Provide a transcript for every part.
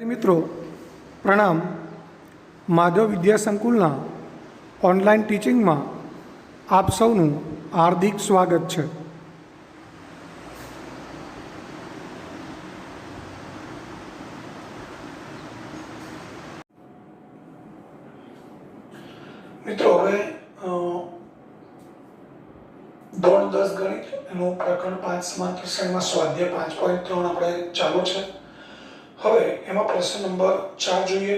મિત્રો પ્રણામ. માધવ વિદ્યા સંકુલના ઓનલાઈન ટીચિંગમાં આપ સૌનું હાર્દિક સ્વાગત છે. મિત્રો હવે ધોરણ 10 ગણિત એનું પ્રકરણ 5 સમાંતર શ્રેણીમાં સ્વાધ્યાય 5.3 આપણે ચાલુ છે. હવે એમાં પ્રશ્ન નંબર 4 જોઈએ.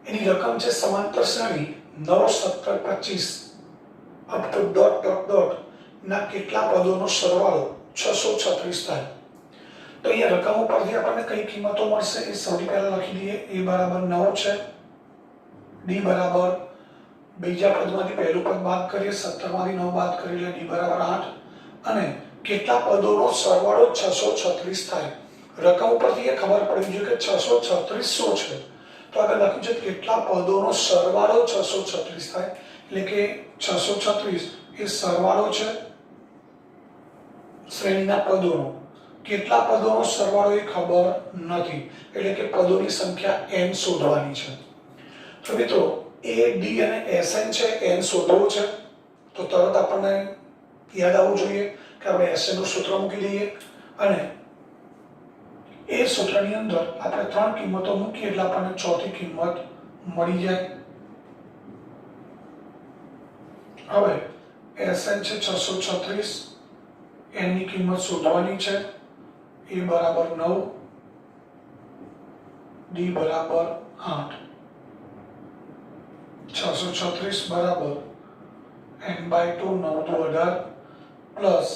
એની રકમ છે સમાંતર શ્રેણી 9, 17, 25 up to dot dot dot ના કેટલા પદોનો સરવાળો 636 થાય. તો અહીંયા રકમ ઉપરથી આપણને કઈ કિંમતો મળશે એ સૌથી પહેલા લખી દઈએ. a બરાબર 9 છે, d બરાબર બીજા પદમાંથી પહેલું પદ બાદ કરીએ, 17 માંથી 9 બાદ કરીએ એટલે d બરાબર 8 અને કેટલા પદોનો સરવાળો 636 થાય. રકમ ઉપરથી એ ખબર પડી ગઈ કે 636 શું છે. તો આગળ લખ્યું છે કેટલા પદોનો સરવાળો 636 થાય, એટલે કે 636 એ સરવાળો છે શ્રેણીના પદોનો. કેટલા પદોનો સરવાળો એ ખબર નથી, એટલે કે પદોની સંખ્યા n શોધવાની છે. તો મિત્રો a d અને sn છે, n શોધવું છે. તો તરત આપણને યાદ આવવું જોઈએ કે આપણે sn નું સૂત્ર મૂકી દઈએ અને એ સૂત્રની અંદર આપણે 3 કિંમતો મૂકીએ એટલે આપણને ચોથી કિંમત મળી જાય. હવે sn છે 636, n ની કિંમત શોધવાની છે. a બરાબર 9, d બરાબર 8. 636 બરાબર n/2 9 તો 18 પ્લસ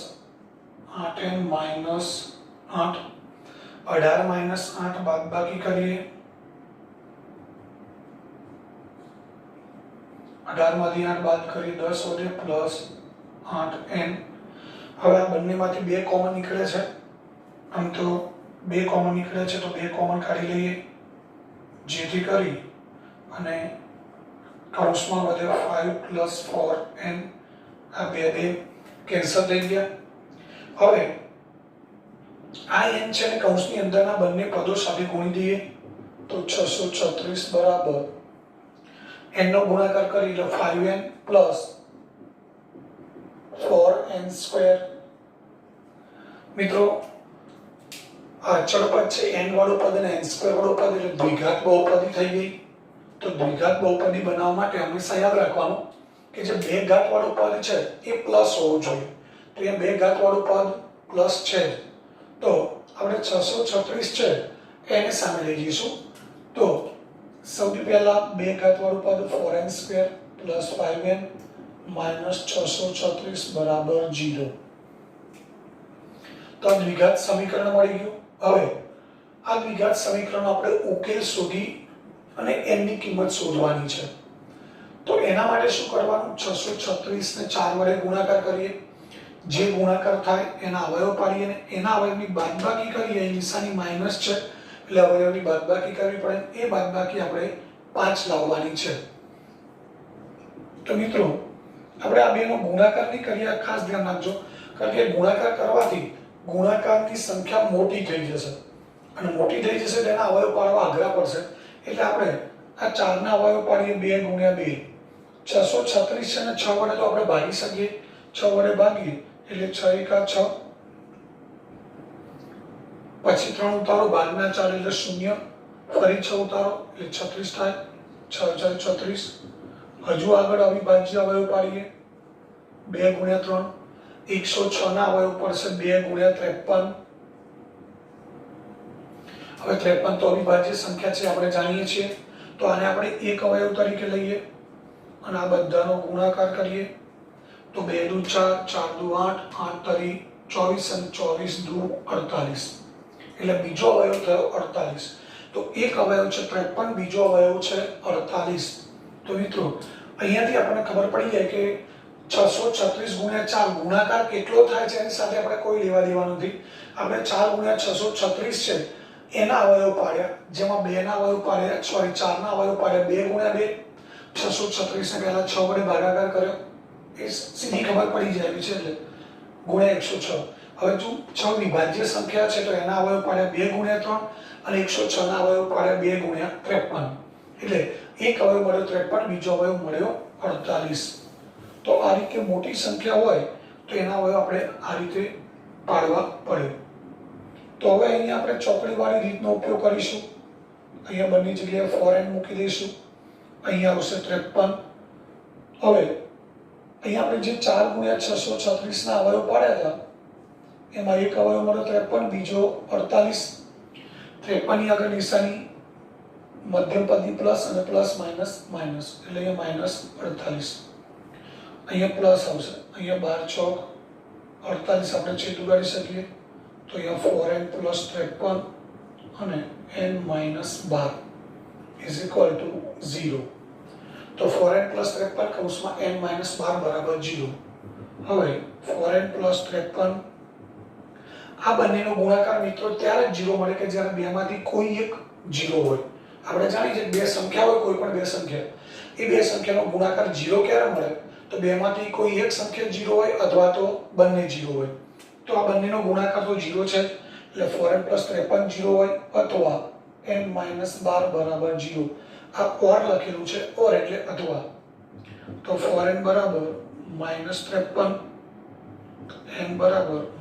8n માઇનસ 8. 18 માઇનસ 8 બાદબાકી કરીએ. 18 માંથી 8 બાદ કરીએ 10 વધે પ્લસ 8n. હવે આ બંનેમાંથી 2 કોમન નીકળે છે. આમ તો 2 કોમન નીકળે છે તો 2 કોમન કાઢી લઈએ, જેથી કરી અને કૌંસમાં વધે 5 પ્લસ 4n. આ 2 કેન્સલ થઈ ગયા. હવે આ n છે ને કૌંસની અંદરના બંને પદો સાથે ગુણી દઈએ તો 636 બરાબર n નો ગુણાકાર કરી એટલે 5n પ્લસ 4n સ્ક્વેર. મિત્રો આ અચળ પદ છે n વાળું પદ અને n સ્ક્વેર વાળું પદ એટલે દ્વિઘાત બહુપદી થઈ ગઈ. તો દ્વિઘાત બહુપદી બનાવવા માટે હંમેશા યાદ રાખવાનું કે જે બે ઘાત વાળું પદ છે એ પ્લસ હોવું જોઈએ. તો અહીંયા બે ઘાત વાળું પદ પ્લસ છે તો આપણે 636 છે એને સામે લઈ જઈશું. તો સૌથી પહેલા બે ઘાત વાળું પદ 4n square plus 5n minus 636 બરાબર 0. તો આ દ્વિઘાત સમીકરણ મળી ગયું. હવે આ દ્વિઘાત સમીકરણનો આપણે ઉકેલ શોધી અને n ની કિંમત શોધવાની છે. તો એના માટે શું કરવાનું, 636 ને 4 વડે ગુણાકાર કરીએ. જે ગુણાકાર થાય એના અવયવ પાડીએ અને એના અવયવની બાદબાકી કરીએ. એ નિશાની માઈનસ છે એટલે અવયવની બાદબાકી કરવી પડે. એ બાદબાકી આપણે 5 લાવવાની છે. તો મિત્રો આપણે આ બેનો ગુણાકાર નહીં કરીએ, ખાસ ધ્યાન રાખજો, કારણ કે ગુણાકાર કરવાથી ગુણાકારની સંખ્યા મોટી થઈ જશે અને મોટી થઈ જશે એટલે એના અવયવ પાડવા અઘરા પડશે. એટલે આપણે આ 4 ના અવયવ પાડીએ 2 ગુણ્યા 2. 636 છે ને 6 વડે તો આપણે ભાગી શકીએ. 6 વડે ભાગીએ એટલે 6 એકા 6, પછી 3 ઉતારો, બાદના 4 એટલે 0, ફરી 6 ઉતારો એટલે 36 થાય. 6 × 36. હજુ આગળ અવિભાજ્ય અવયવ પાડીએ 2 ગુણ્યા 3. 106 ના અવયવ પડશે 2 ગુણ્યા 53. હવે 53 તો અવિભાજ્ય સંખ્યા છે, આપણે જાણીએ છીએ. તો આને આપણે એક અવયવ તરીકે લઈએ અને આ બધાનો ગુણાકાર કરીએ. તો 2 દુ 4, 4 દુ 8, 8 તરી 24 અને 24 દુ 48 એટલે બીજો અવયવ થયો 48. તો એક અવયવ છે 53, બીજો અવયવ છે 48. તો મિત્રો અહીંયાથી આપણને ખબર પડી જાય કે 636 ગુણ્યા 4 ગુણાકાર કેટલો થાય છે એની સાથે આપણે કોઈ લેવા દેવા નથી. આપણે 4 ગુણ્યા 636 છે એના અવયવ પાડ્યા, જેમાં 2 ના અવયવ પાડ્યા, સોરી 4 ના અવયવ પાડ્યા 2 ગુણ્યા 2. 636 ને પહેલા 6 વડે ભાગાકાર કર્યો, એ સીધી ખબર પડી જાય છે એટલે ગુણ્યા 106. હવે જો 6 વિભાજ્ય સંખ્યા છે તો એના અવયવ પાડ્યા 2 ગુણ્યા 3 અને 106 ના અવયવ પાડ્યા 2 ગુણ્યા 53. એટલે એક અવયવ મળ્યો 53, બીજો અવયવ મળ્યો 48. તો આ રીતે મોટી સંખ્યા હોય તો એના અવયવ આપણે આ રીતે પાડવા પડે. તો હવે અહીંયા આપણે ચોકડીવાળી રીતનો ઉપયોગ કરીશું. અહીંયા બંને જગ્યાએ ફોરેન મૂકી દઈશું. અહીંયા આવશે 53. હવે અહીંયા આપણે જે 4 ગુણ્યા 636 ના અવયવ પાડ્યા હતા એમાં એક અવયવ મળ્યો 53, બીજો 48. 53 ની આગળ નિશાની મધ્યમ પદની પ્લસ અને પ્લસ માઇનસ માઇનસ, એટલે અહીંયા -48. અહીંયા પ્લસ આવશે. અહીંયા 12 ચોક 48 આપણે છેદ ઉડાડી શકીએ તો અહીંયા 4n + 53 અને n - 12 = 0. તો 4n + 53 કૌંસમાં n - 12 = 0. હવે 4n + 53 આ બંનેનો ગુણાકાર મિત્રો ત્યારે જ 0 મળે કે જ્યારે બેમાંથી કોઈ એક 0 હોય. આપણે જાણીએ છીએ બે સંખ્યા હોય, કોઈ પણ બે સંખ્યા, એ બે સંખ્યાનો ગુણાકાર 0 ક્યારે મળે તો બેમાંથી કોઈ એક સંખ્યા 0 હોય અથવા તો બંને 0 હોય. તો આ બંનેનો ગુણાકાર તો 0 છે એટલે 4n + 53 0 હોય અથવા n - 12 = 0. આ ઓર લખેલું છે, ઓર એટલે અથવા. તો 4n = -53, n =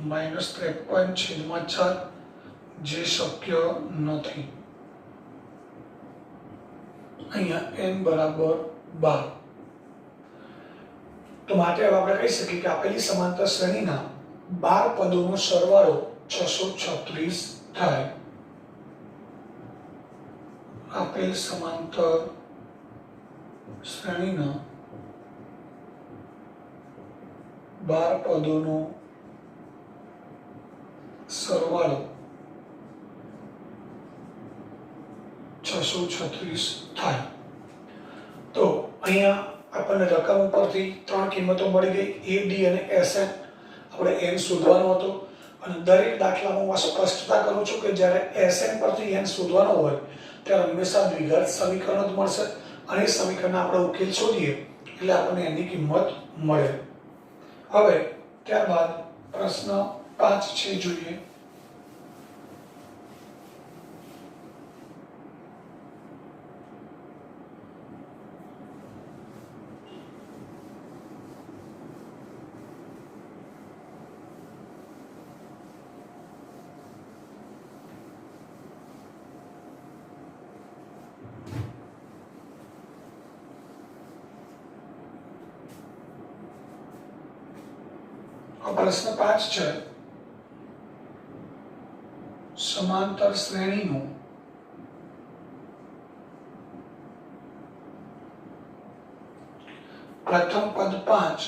-53/4, જે શક્ય નથી. અહીંયા n = 12. તો માટે હવે આપણે કહી શકીએ કે આપેલી સમાંતર શ્રેણીના 12 પદોનો સરવાળો 636 થાય. આપેલ સમાંતર શ્રેણીના 12 પદોનો સરવાળો 636 થાય. તો અહીંયા આપણને રકમ ઉપરથી ત્રણ કિંમતો મળી ગઈ, a, d અને sn. આપણે n શોધવાનો હતો અને દરેક દાખલામાં હું સ્પષ્ટતા કરું છું કે જ્યારે sn પરથી n શોધવાનો હોય ત્યારે હંમેશા દ્વિઘાત સમીકરણ જ મળશે અને એ સમીકરણના આપણે ઉકેલ શોધીએ એટલે આપણને એની કિંમત મળે. હવે ત્યારબાદ પ્રશ્ન 5 છે, જોઈએ. પ્રશ્ન 5 છે, સમાંતર શ્રેણીનું પ્રથમ પદ 5,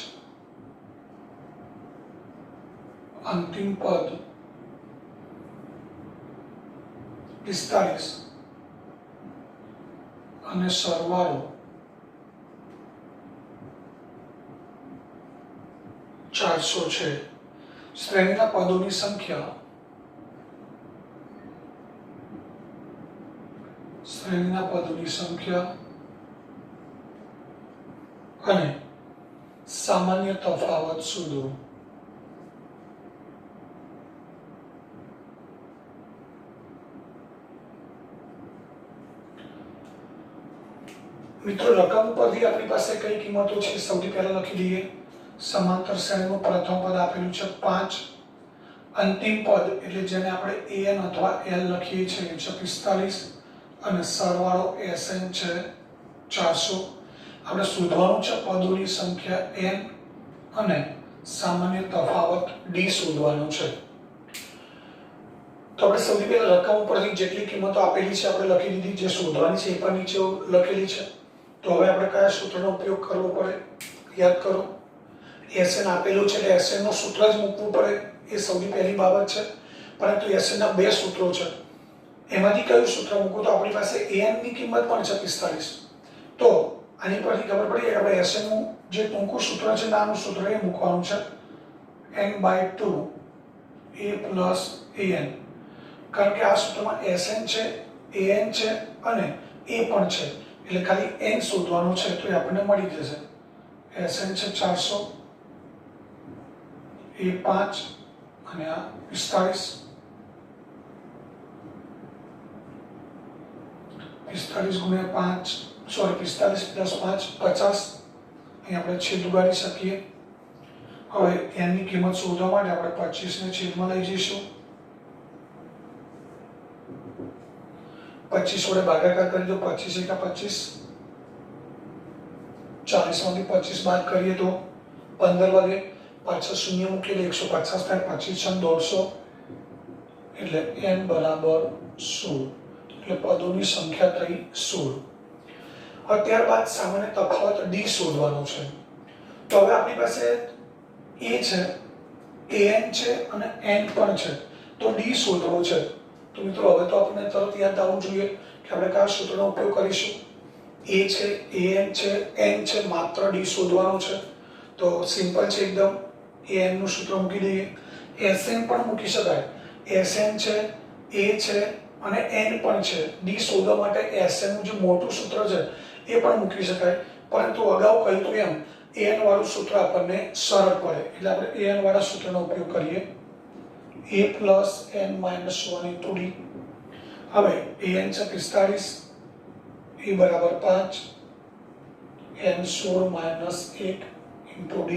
અંતિમ પદ 45 અને સરવાળો 400 છે. શ્રેણીના પદોની સંખ્યા અને સામાન્ય તફાવત શોધો. મિત્રો રકમ પરથી આપણી પાસે કઈ કિંમતો છે સૌથી પહેલા લખી દઈએ. સમાંતર શ્રેણીનું પ્રથમ પદ આપેલું છે 5, અંતિમ પદ એટલે જેને આપણે an અથવા l લખીએ છીએ છે 45 અને સરવાળો sn છે 400. આપણે શોધવાનું છે પદોની સંખ્યા n અને સામાન્ય તફાવત d શોધવાનો છે. તો આપણે સૌથી પહેલા રકમ ઉપરથી જેટલી કિંમતો આપેલી છે આપણે લખી દીધી, જે શોધવાની છે એ પણ નીચે લખેલી છે. તો હવે આપણે કયા સૂત્રનો ઉપયોગ કરવો પડે યાદ કરો. sn આપેલું છે એટલે sn નું સૂત્ર જ મૂકવું પડે, એ સૌથી પહેલી બાબત છે. પરંતુ sn ના બે સૂત્રો છે, એમાંથી કયું સૂત્ર મૂકવું? તો આપણી પાસે an ની કિંમત પણ છે 45. તો આની પરથી ખબર પડી કે આપણે sn નું જે ટૂંકું સૂત્ર છે, નાનું સૂત્ર એ મૂકવાનું છે, n/2 a + an. કારણ કે આ સૂત્રમાં sn છે, an છે અને a પણ છે, એટલે ખાલી n શોધવાનું છે તો એ આપણને મળી જશે. sn છે 400, a 5 અને આ 45 ગુણ્યા 5 સોરી 45 પ્લસ 5 50 અહીં આપણે છેદ ઉગાડી શકીએ. હવે n ની કિંમત શોધવા માટે આપણે 25 ને છેદમાં લઈ જઈશું. 25 વડે ભાગાકાર કરીએ તો 25 એકા 25, 40 માંથી 25 બાદ કરીએ તો 15 વધે, પાછળ શૂન્ય મૂકીએ 150 થાય, 25 150 એટલે n બરાબર 16. એટલે પદોની સંખ્યા થઈ 16. હવે ત્યારબાદ સામાન્ય તફાવત d શોધવાનો છે. તો હવે આપણી પાસે a છે, an છે અને n પણ છે. તો d શોધવો છે. તો મિત્રો હવે તો આપણને તરત યાદ આવવું જોઈએ કે આપણે કયા સૂત્રનો ઉપયોગ કરીશું. a છે, an છે, n છે, માત્ર d શોધવાનો છે. તો સિમ્પલ છે એકદમ. an નું સૂત્ર મૂકી દઈએ. sn પણ મૂકી શકાય. sn છે, a છે અને n પણ છે. d શોધવા માટે sn નું જે મોટું સૂત્ર છે એ પણ મૂકી શકાય. પરંતુ અગાઉ કહ્યું હતું એમ an વાળું સૂત્ર આપણને સરળ પડે એટલે આપણે an વાળા સૂત્રનો ઉપયોગ કરીએ. a plus n minus 1 into d. હવે an છે 45, a બરાબર 5, n 16 minus 1 into d.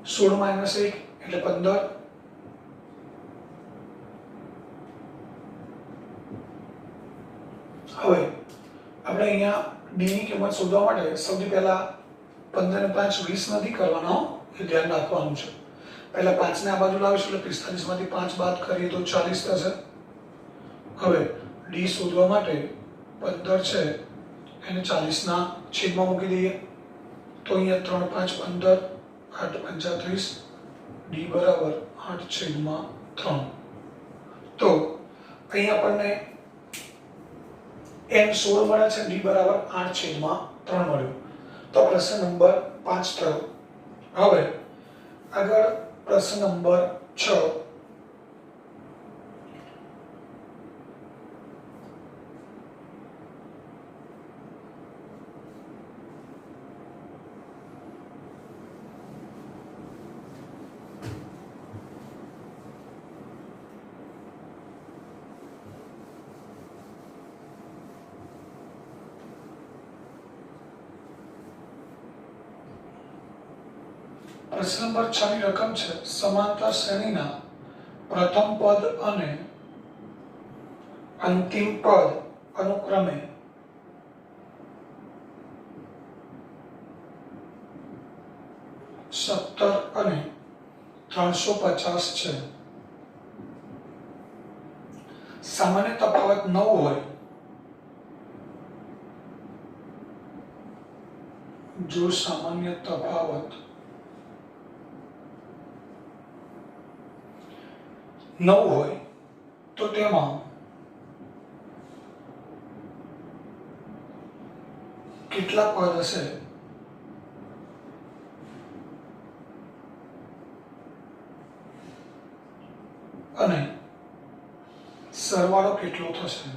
16 minus 1 એટલે 15. હવે આપણે અહીંયા d ની કિંમત શોધવા માટે સૌથી પહેલા 15 ને 5 20 નથી કરવાનો, એ ધ્યાન રાખવાનું છે. પહેલા 5 ને આ બાજુ લાવીશું એટલે 45 માંથી 5 બાદ કરીએ તો 40 થશે. હવે d શોધવા માટે 15 છે એને 40 ના છેદમાં મૂકી દઈએ તો અહીંયા 3 5 15 8 35 d બરાબર 8/3. તો અહીં આપણને n 16 મળે છે, d બરાબર 8/3 મળ્યું. તો પ્રશ્ન નંબર 5 થયો. હવે આગળ પ્રશ્ન નંબર 6. પ્રશ્ન નંબર 6 ની રકમ છે સમાંતર શ્રેણીના પ્રથમ પદ અને અંતિમ પદ અનુક્રમે 17 અને 350 છે. સામાન્ય તફાવત 9 હોય જો સામાન્ય તફાવત 9 હોય તો તેમાં કેટલા પદ હશે અને સરવાળો કેટલો થશે.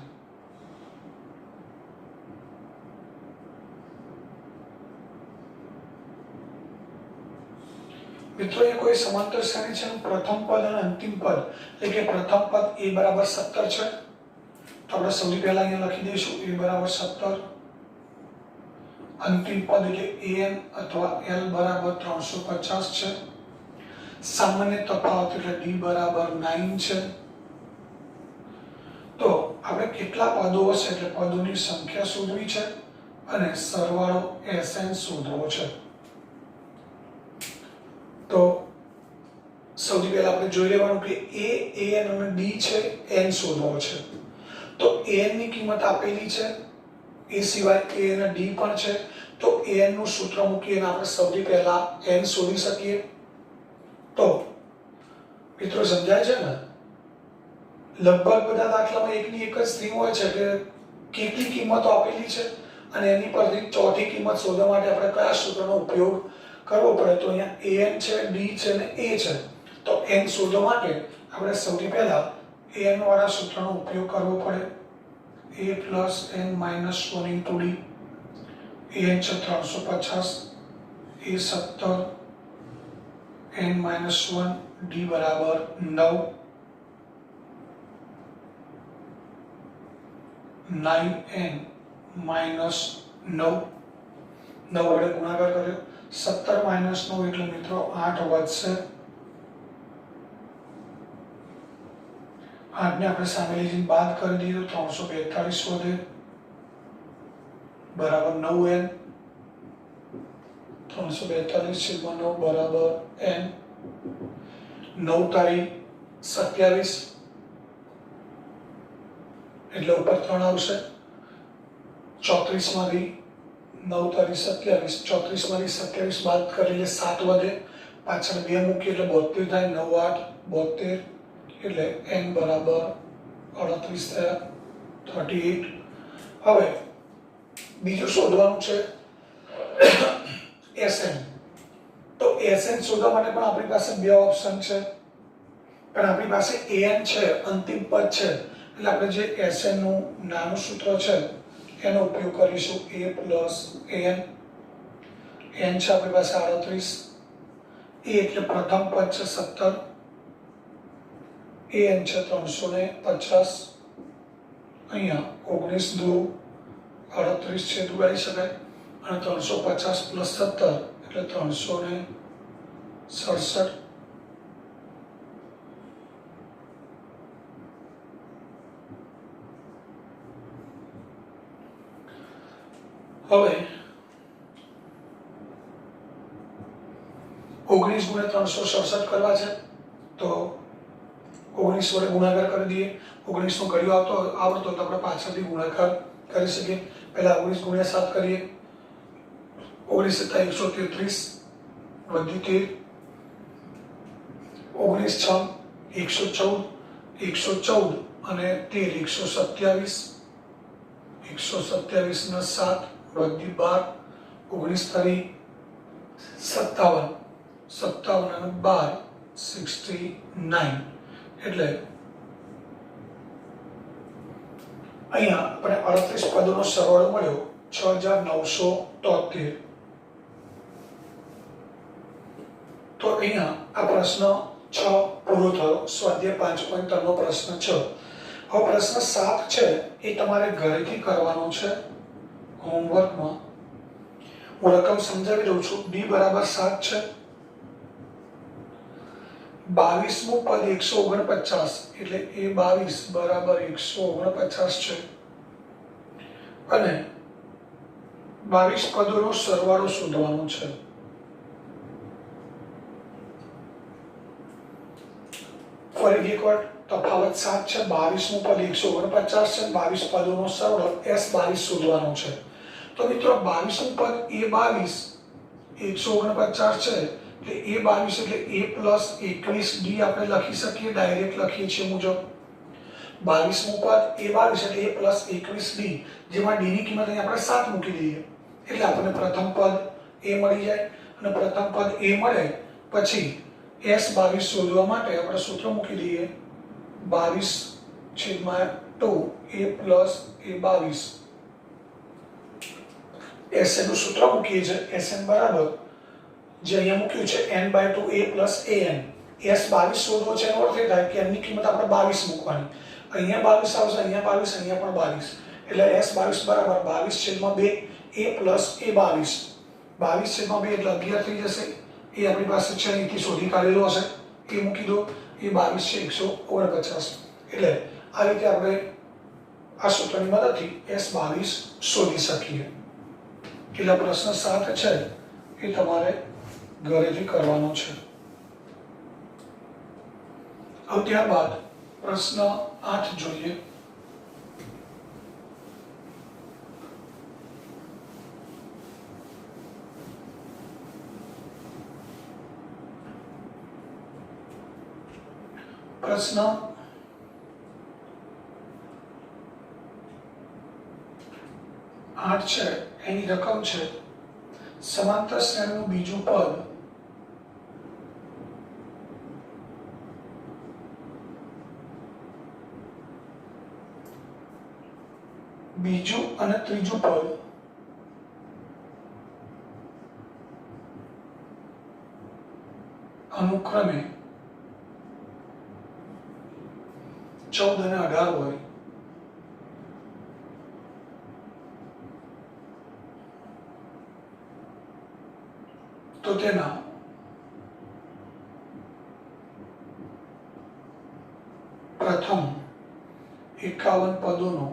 મિત્રો એ કોઈ સમાંતર શ્રેણી છે. પ્રથમ પદ અને અંતિમ પદ એટલે કે પ્રથમ પદ a બરાબર 17 છે તો આપણે સૌથી પહેલા અહીંયા લખી દઈશું a બરાબર 17. અંતિમ પદ એટલે an અથવા l બરાબર 350 છે. સામાન્ય તફાવત એટલે d બરાબર 9 છે. તો આપણે કેટલા પદો હશે એટલે પદોની સંખ્યા શોધવી છે અને સરવાળો sn શોધવો છે. તો સૌથી પહેલા આપણે જોઈ લેવાનું કે a, an અને d છે, n શોધવો છે. તો an ની કિંમત આપેલી છે, એ સિવાય a અને d પણ છે. તો an નું સૂત્ર મૂકીને આપણે સૌથી પહેલા n શોધી શકીએ. તો મિત્રો સમજાય છે ને? લગભગ બધા દાખલામાં એકની એક જ થીમ હોય છે કે કેટલી કિંમતો આપેલી છે અને એની પરથી ચોથી કિંમત શોધવા માટે આપણે કયા સૂત્રનો ઉપયોગ કરવો પડે. તો અહીંયા an છે, d છે અને a છે. તો n શોધવા માટે આપણે સૌથી પહેલા an વાળા સૂત્રનો ઉપયોગ કરવો પડે. a plus n minus 1 into d. an છે 350, a 17, n-1 d બરાબર 9, 9n માઇનસ 9, 9 વડે ગુણાકાર કર્યો, 17 માઇનસ 9 એટલે મિત્રો 8 વધશે, 8 ને આપણે સામે લઈ જઈને બાદ કરી દઈએ તો 342 વધે બરાબર 9n, 342/9 બરાબર n, 9 તારી 27 એટલે ઉપર 3 આવશે, 34 માંથી 9 તારી 27, 34 માંથી 27 બાદ કરી એટલે 7 વધે, પાછળ 2 મૂકી એટલે 72 થાય, 9 8 72 એટલે n બરાબર 38 થયા, 38. હવે બીજું શોધવાનું છે Sn. તો Sn શોધવા માટે પણ આપણી પાસે બે ઓપ્શન છે, પણ આપણી પાસે an છે, અંતિમ પદ છે, એટલે આપણે જે Sn નું નાનું સૂત્ર છે એનો ઉપયોગ કરીશું, a plus an. n છે આપણી પાસે 38, a એટલે પ્રથમ પદ છે 17, an છે 350, અહીંયા 19 દુ 38 છે ઉડાડી શકાય, અને 350 પ્લસ 17 એટલે 367. હવે 19 ગુણ્યા 367 કરવા છે તો 19 વડે ગુણાકાર કરી દઈએ, 19 નો ઘડિયો આવડતો તો આપણે પાછળથી ગુણાકાર કરી શકીએ. પહેલા 19 ગુણ્યા 7 કરીએ, 19 + 133 વધી 13, 19 6 114 અને 13 127 ના 7 વધી 12, 19 તારી 57, 57 અને 12 69 એટલે અહીંયા આપણે 38 પદોનો સરવાળો મળ્યો 6973. તો અહીંયા આ પ્રશ્ન 6 પૂરો થયો, સ્વાધ્યાય 5.3 નો પ્રશ્ન 6. હવે પ્રશ્ન 7 છે એ તમારે ઘરેથી કરવાનો છે હોમવર્કમાં. હું રકમ સમજાવી દઉં છું. d બરાબર 7 છે, 22મું પદ 149 એટલે a22 બરાબર 149 છે, અને 22 પદોનો સરવાળો શોધવાનો છે. ફરી એકવાર તફાવત 7 છે, 22મું પદ 149 છે, 22 પદોનો સરવાળો s22 શોધવાનો છે. તો મિત્રો 22મું પદ a22 149 છે, એટલે a22 એટલે a plus 21d આપણે લખી શકીએ, ડાયરેક્ટ લખીએ છીએ મુજબ. 22મું પદ a22 એટલે a plus 21d, જેમાં d ની કિંમત અહીં આપણે 7 મૂકી દઈએ એટલે આપણને પ્રથમ પદ a મળી જાય, અને પ્રથમ પદ a મળે પછી s22 શોધવા માટે આપણે સૂત્ર મૂકી દઈએ 22/2 a plus a22. Sn નું સૂત્ર મૂકીએ છીએ, Sn બરાબર જે અહીંયા મૂક્યું છે n/2 a plus an. s22 શોધવો છે એનો અર્થ એ થાય કે n ની કિંમત આપણે 22 મૂકવાની, અહીંયા 22 આવશે, અહીંયા 22, અહીંયા પણ 22, એટલે s22 બરાબર 22/2 a plus a22, 22/2 એટલે 11 થઈ જશે. એ આપણી પાસે છે, અહીંથી શોધી કાઢેલો હશે, એ મૂકી દો, એ 22 છે 149. એટલે આ રીતે આપણે આ સૂત્રની મદદથી s22 શોધી શકીએ. એટલે પ્રશ્ન 7 છે એ તમારે ઘરેથી કરવાનો છે. હવે ત્યારબાદ પ્રશ્ન 8 જોઈએ. પ્રશ્ન 8 છે એની રકમ છે સમાંતર શ્રેણીનું બીજું પદ બીજું અને ત્રીજું પદ અનુક્રમે અનુક્રમે 14 અને 18 હોય તો તેના પ્રથમ 51 પદોનો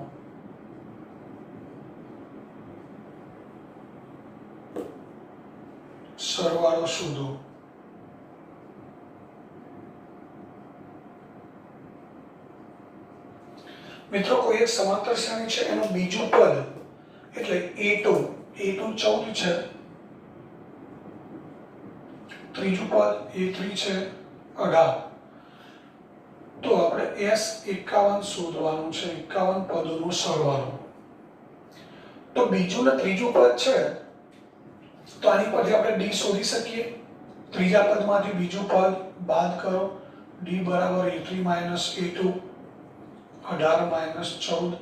સરવાળો શોધો. મિત્રો કોઈ એક સમાંતર શ્રેણી છે એનું બીજું પદ એટલે a2 14 છે, ત્રીજું પદ a3 છે 18. તો આપણે S51 શોધવાનું છે, 51 પદોનો સરવાળો. તો બીજું ને ત્રીજું પદ છે તો આની પરથી આપણે d શોધી શકીએ. ત્રીજા પદમાંથી બીજું પદ બાદ કરો, d બરાબર a3 માઇનસ a2, 18 માઇનસ 14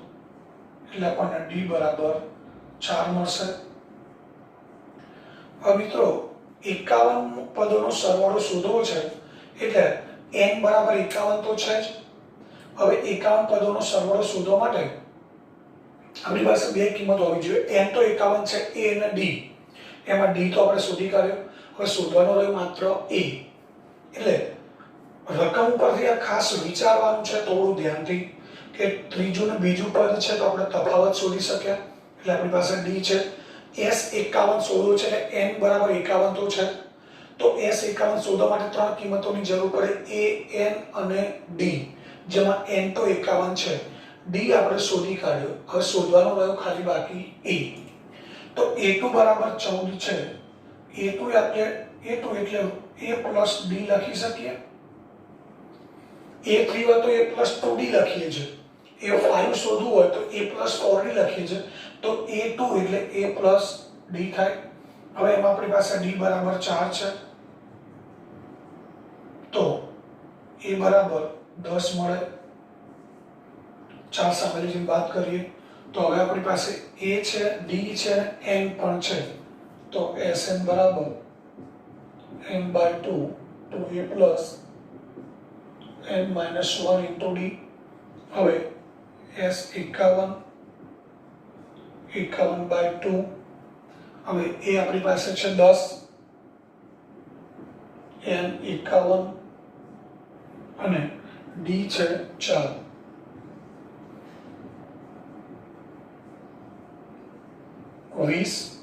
એટલે આપણને d બરાબર 4 મળશે. હવે મિત્રો 51 પદોનો સરવાળો શોધવો છે એટલે n બરાબર 51 તો છે જ. હવે 51 પદોનો સરવાળો શોધવા માટે આપણી પાસે બે કિંમત હોવી જોઈએ. n તો 51 છે, a અને d. એમાં d તો આપણે શોધી કાઢ્યો. હવે શોધવાનો રહ્યો માત્ર a. એટલે રકમ ઉપરથી આ ખાસ વિચારવાનું છે થોડું ધ્યાનથી કે ત્રીજું ને બીજું પદ છે તો આપણે તફાવત શોધી શક્યા. એટલે આપણી પાસે d છે. S51 શોધવું છે એટલે n બરાબર 51 તો છે. તો S51 શોધવા માટે ત્રણ કિંમતોની જરૂર પડે, a, n અને d. જેમાં n તો 51 છે, d આપણે શોધી કાઢ્યો. હવે શોધવાનો રહ્યો ખાલી બાકી a. તો a2 બરાબર 14 છે. a2 એટલે a પ્લસ d લખી શકીએ. a3 હોય તો a પ્લસ 2d લખીએ છીએ. a5 શોધવું હોય તો a પ્લસ 4d લખીએ છીએ. તો a2 એટલે a પ્લસ d થાય. હવે એમાં આપણી પાસે d બરાબર 4 છે તો a બરાબર 10 મળે. 4 સામે લઈને બાદ કરીએ તો હવે આપણી પાસે a છે, d છે અને n પણ છે. તો Sn બરાબર n/2 to a plus n minus 1 into d. હવે S51 51/2. હવે a આપણી પાસે છે 10, n 51 અને d છે 4. વીસ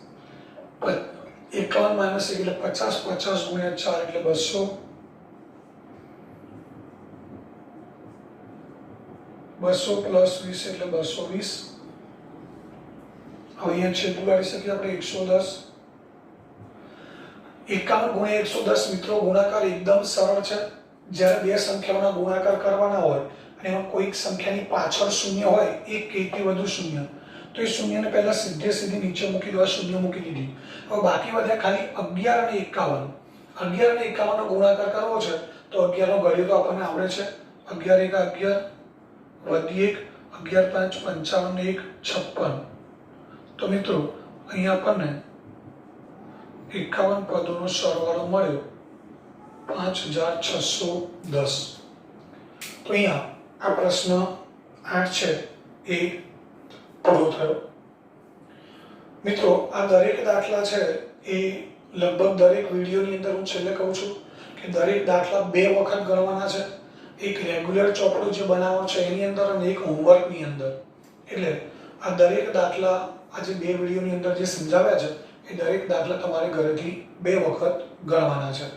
51 માઇનસ 1 એટલે 50, 50 ગુણ્યા 4 એટલે 200, 200 પ્લસ 20 એટલે 220. હવે અહીંયા છેદું કાઢી શકીએ આપણે 110. 51 ગુણ્યા 110 મિત્રો ગુણાકાર એકદમ સરળ છે. જ્યારે બે સંખ્યાઓના ગુણાકાર કરવાના હોય અને એમાં કોઈક સંખ્યાની પાછળ શૂન્ય હોય, એક કે એકથી વધુ શૂન્ય, તો એ શૂન્યને પહેલા સીધી નીચે મૂકી દો, શૂન્ય મૂકી દીધી. હવે બાકી વધ્યા ખાલી 11 અને 51. 11 અને 51 નો ગુણાકાર કરવો છે તો 11 નો ઘડિયો તો આપણને આવડે છે. 11 × 11 વધી 1, 11 × 5 55 ને 1 56. તો મિત્રો અહીંયા આપણને 51 પદોનો સરવાળો મળ્યો 5610. તો અહીંયા આ પ્રશ્ન 8 છે એ પૂરો થયો. મિત્રો આ દરેક દાખલા છે એ લગભગ દરેક વિડીયોની અંદર હું છેલ્લે કહું છું કે દરેક દાખલા 2 વખત ગણવાના છે. એક રેગ્યુલર ચોપડું જે બનાવો છે એની અંદર અને એક હોમવર્કની અંદર. એટલે આ દરેક દાખલા આજે 2 વિડીયોની અંદર જે સમજાવ્યા છે એ દરેક દાખલા તમારે ઘરેથી 2 વખત ગણવાના છે.